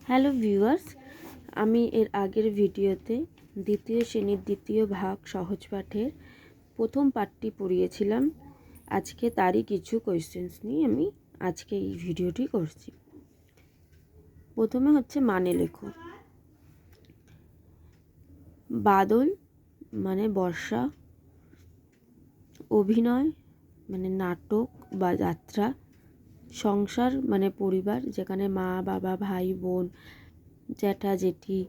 Hello viewers, আমি এর আগের ভিডিওতে দ্বিতীয় শ্রেণীর দ্বিতীয় ভাগ সহজ পাঠের প্রথম পাঠটি পড়িয়েছিলাম। আজকে তারই কিছু কোয়েশ্চেন্স নিয়ে আমি আজকে এই ভিডিওটি করছি। প্রথমে হচ্ছে মানে লেখো। বাদল মানে বর্ষা, অভিনয় মানে নাটক বা যাত্রা, সংসার মানে পরিবার, যেখানে মা বাবা ভাই বোন জ্যাঠা জেঠি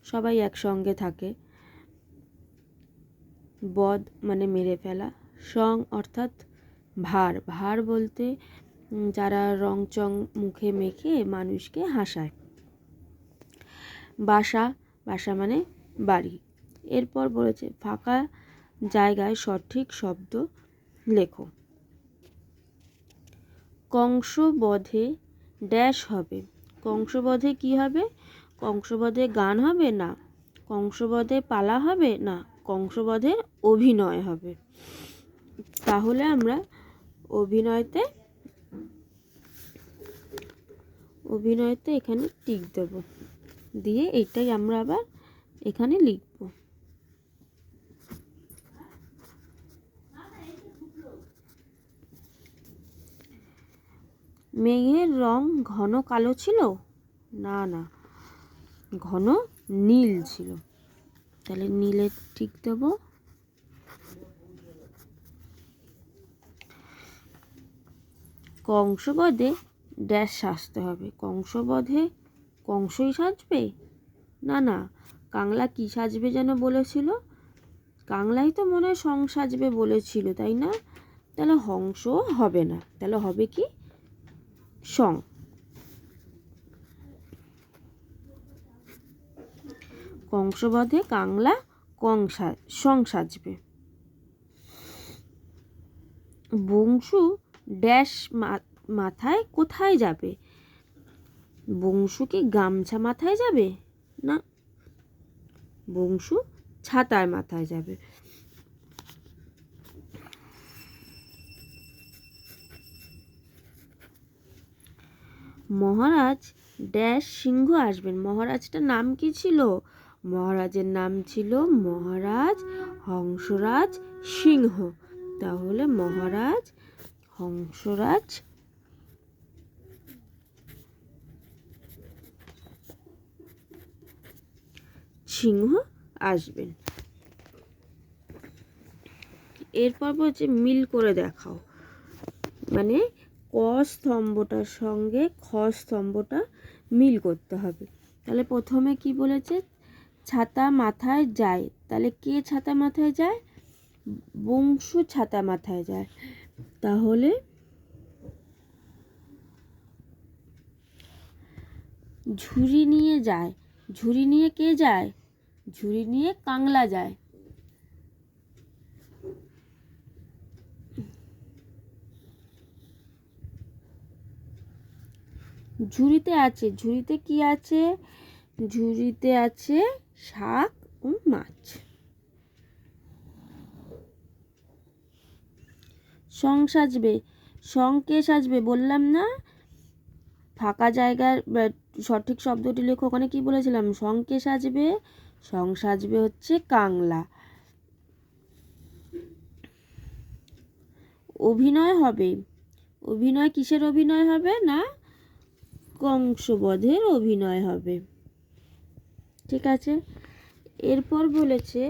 সবাই একসঙ্গে থাকে। বধ মানে মেরে ফেলা। সং অর্থাৎ ভার, ভার বলতে যারা রং চং মুখে মেখে মানুষকে হাসায়। বাসা, বাসা মানে বাড়ি। এরপর বলেছে ফাঁকা জায়গায় সঠিক শব্দ লেখো। কংসবধে ড্যাশ হবে। কংসবধে কি হবে? কংসবধে গান হবে না, কংসবধে পালা হবে না, কংসবধের অভিনয় হবে। তাহলে আমরা অভিনয়তে এখানে টিক দেব, দিয়ে এটাই আমরা আবার এখানে লিখব। মেঘের রং ঘন কালো ছিল? না না, ঘন নীল ছিল। তাহলে নীলে ঠিক দেব। কংসবধে ড্যাশ সাজতে হবে। কংসবধে কংসই সাজবে? না না, কাংলা কি সাজবে যেন বলেছিল? কাংলাই তো মনে হয় সং সাজবে বলেছিল, তাই না? তাহলে হংস হবে না, তাহলে হবে কি? সং। কংসবধে কাংলা সং সাজবে। বংশু ড্যাশ মাথায় কোথায় যাবে? বংশু কি গামছা মাথায় যাবে? না, বংশু ছাতার মাথায় যাবে। মহারাজ ড্যাশ সিংহ আসবেন। মহারাজটার নাম কি ছিল? মহারাজের নাম ছিল মহারাজ হংসরাজ সিংহ। তাহলে মহারাজ হংসরাজ সিংহ আসবেন। এরপর বলছে মিল করে দেখাও, মানে ক স্তম্ভটার সঙ্গে খ স্তম্ভটা মিল করতে হবে। তাহলে প্রথমে কি বলেছে? ছাতা মাথায় যায়। তাহলে কে ছাতা মাথায় যায়? বংশু ছাতা মাথায় যায়। তাহলে ঝুড়ি নিয়ে যায়। ঝুড়ি নিয়ে কে যায়? ঝুড়ি নিয়ে কাংলা যায়। ঝুড়িতে আছে, ঝুড়িতে কি আছে? ঝুড়িতে আছে শাক ও মাছ। সং সাজবে। সং কে সাজবে বললাম না? ফাঁকা জায়গার সঠিক শব্দটি লেখো। ওখানে কি বলেছিলাম? সং কে সাজবে? সং সাজবে হচ্ছে কাংলা। অভিনয় হবে। অভিনয় কিসের অভিনয় হবে? না, কংসবধের অভিনয় হবে। ঠিক আছে। এরপর বলেছে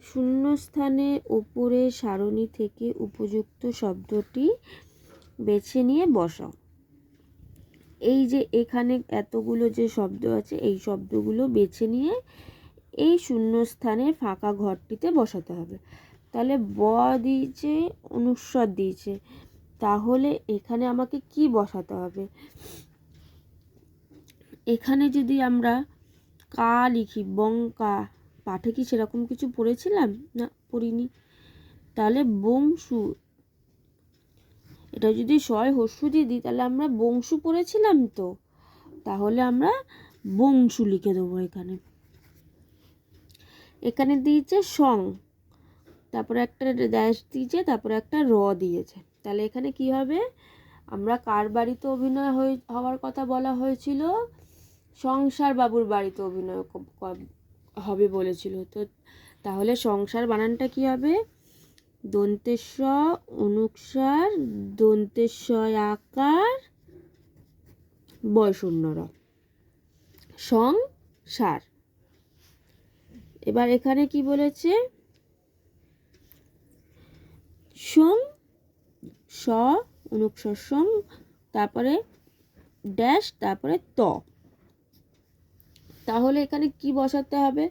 শূন্যস্থানে ওপরে সারণী থেকে উপযুক্ত শব্দটি বেছে নিয়ে বসাও। এই যে এখানে এতগুলো যে শব্দ আছে, এই শব্দগুলো বেছে নিয়ে এই শূন্যস্থানে ফাঁকা ঘরটিতে বসাতে হবে। তাহলে ব দিয়েছে, অনুস্বর দিয়েছে, তাহলে এখানে আমাকে কি বসাতে হবে? এখানে যদি আমরা কা লিখি, বঙ্কা, পাঠে কি সেরকম কিছু পড়েছিলাম? না, পড়িনি। তাহলে বংশু, এটা যদি শয় হস্যু দিয়ে দিই তাহলে আমরা বংশু পড়েছিলাম তো, তাহলে আমরা বংশু লিখে দেবো। এখানে এখানে দিয়েছে সং, তারপরে একটা ড্যাশ দিয়েছে, তারপরে একটা র দিয়েছে। তাহলে এখানে কি হবে? আমরা কার বাড়িতে অভিনয় হওয়ার কথা বলা হয়েছিল? সংসার বাবুর বাড়িতে অভিনয় হবে বলেছিল। তো তাহলে সংসার বানানটা কি হবে? দন্তেশ অনুসার দন্তেশ আকার বয়শূন্যর সংসার। এবার এখানে কি বলেছে? সং স অনুস্বার সং, তারপরে ড্যাশ, তারপরে ত। তাহলে এখানে কি বসাতে হবে?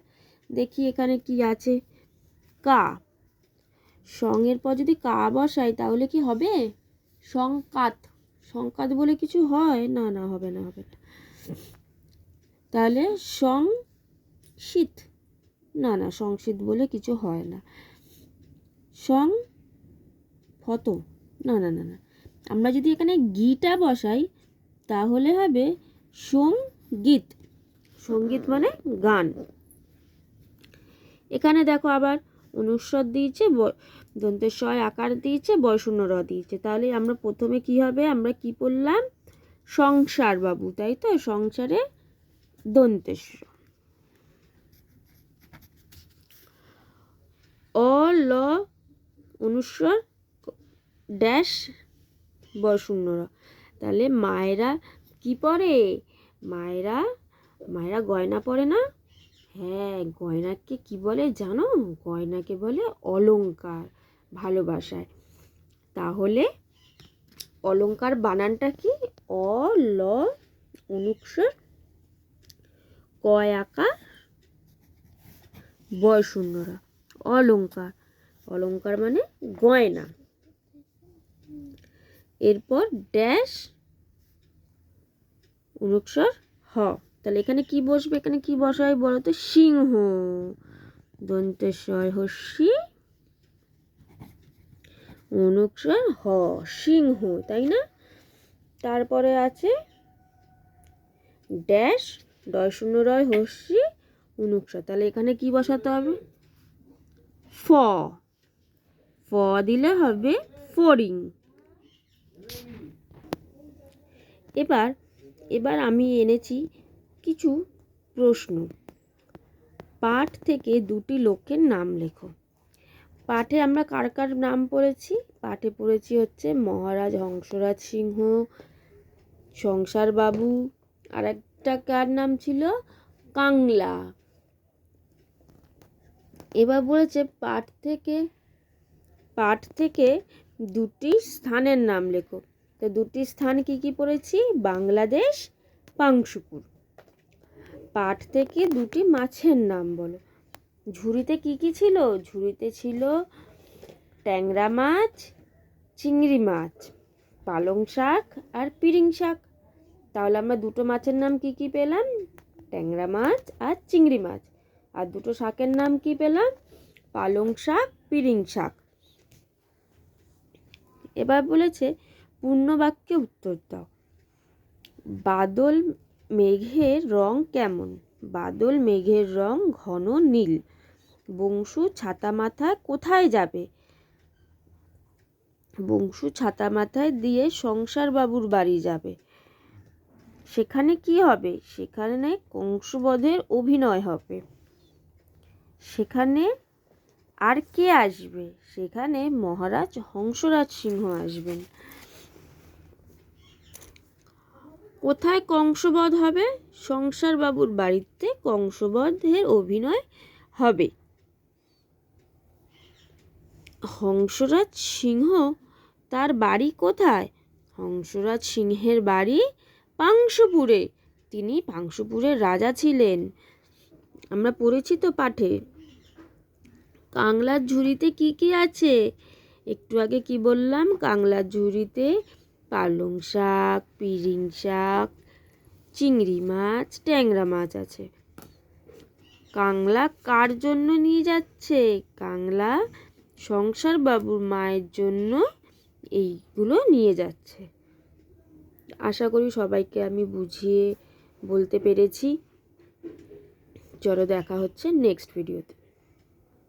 দেখি এখানে কি আছে। কা, সঙ্গের পর যদি কা বসাই তাহলে কি হবে? সংকাত। সংকাত বলে কিছু হয় না? না, হবে না, হবে না। তাহলে সংশীত, না না, সংশীত বলে কিছু হয় না। ফত, না না না না। আমরা যদি এখানে গীটা বসাই তাহলে হবে সঙ্গীত। সঙ্গীত মানে গান। এখানে দেখো আবার অনুস্বর দিয়েছে, দন্তেশ্বয় আকার দিয়েছে, বয়শূন্য র দিয়েছে। তাহলে আমরা প্রথমে কি হবে? আমরা কি পড়লাম? সংসার বাবু, তাই তো? সংসারে দন্তেশ্ব। অ ল অনুস্বর ড্যাশ বয়শূন্য র। তাহলে মায়েরা কি পরে? মায়েরা গয়না পরে না? হ্যাঁ, গয়নাকে কি বলে জানো? গয়নাকে বলে অলংকার, ভালোবাসায়। তাহলে অলংকার বানানটা কি? অ ল অনুস্বর কয় আকার বয়শূন্যরা, অলংকার। অলংকার মানে গয়না। এরপর ড্যাশ অনুস্বর হ। তাহলে এখানে কি বসবে? এখানে কি বসাই বলো তো? সিংহ, দন্তেশ্বয় হস্যি অনুস্বর হ, সিংহ, তাই না? তারপরে আছে ড্যাশ ডয়শূন্য রয় হস্যি অনুস্বর। তাহলে এখানে কি বসাতে হবে? ফ। ফ দিলে হবে ফড়িং। এবার আমি এনেছি কিছু প্রশ্ন। পাঠ থেকে দুটি লোকের নাম লেখো। পাঠে আমরা কার কার নাম পড়েছি? পাঠে পড়েছি হচ্ছে মহারাজ হংসরাজ সিংহ, সংসার বাবু, আর একটা কার নাম ছিল? কাংলা। এবার বলেছে পাঠ থেকে দুটি স্থানের নাম লেখো। তো দুটি স্থান কি কি পড়েছি? বাংলাদেশ, পাংশুপুর। পাঠ থেকে দুটি মাছের নাম বলো। ঝুড়িতে কি কি ছিল? ঝুড়িতে ছিল ট্যাংরা মাছ, চিংড়ি মাছ, পালং শাক আর পিরিং শাক। তাহলে আমরা দুটো মাছের নাম কি কি পেলাম? ট্যাংরা মাছ আর চিংড়ি মাছ। আর দুটো শাকের নাম কি পেলাম? পালং শাক, পিরিং শাক। এবার বলেছে পূর্ণ বাক্যে উত্তর দাও। বাদল মেঘের রং কেমন? বাদল মেঘের রং ঘন নীল। বংশু ছাতা মাথায় কোথায় যাবে? বংশু ছাতা মাথায় দিয়ে সংসার বাবুর বাড়ি যাবে। সেখানে কি হবে? সেখানে কংসবধের অভিনয় হবে। সেখানে আর কে আসবে? সেখানে মহারাজ হংসরাজ সিংহ আসবেন। কোথায় কংসবধ হবে? সংসার বাবুর বাড়িতে কংসবধের অভিনয় হবে। হংসরাজ সিংহ তার বাড়ি কোথায়? হংসরাজ সিংহের বাড়ি পাংশুপুরে। তিনি পাংশুপুরের রাজা ছিলেন। আমরা পড়েছি তো পাঠে। কাংলার ঝুড়িতে কি কি আছে? একটু আগে কি বললাম? কাংলার ঝুড়িতে পালং শাক, পিরিং শাক, চিংড়ি মাছ, ট্যাংরা মাছ আছে। কাংলা কার জন্য নিয়ে যাচ্ছে? কাংলা সংসার বাবুর মায়ের জন্য এইগুলো নিয়ে যাচ্ছে। আশা করি সবাইকে আমি বুঝিয়ে বলতে পেরেছি। চলো দেখা হচ্ছে নেক্সট ভিডিওতে।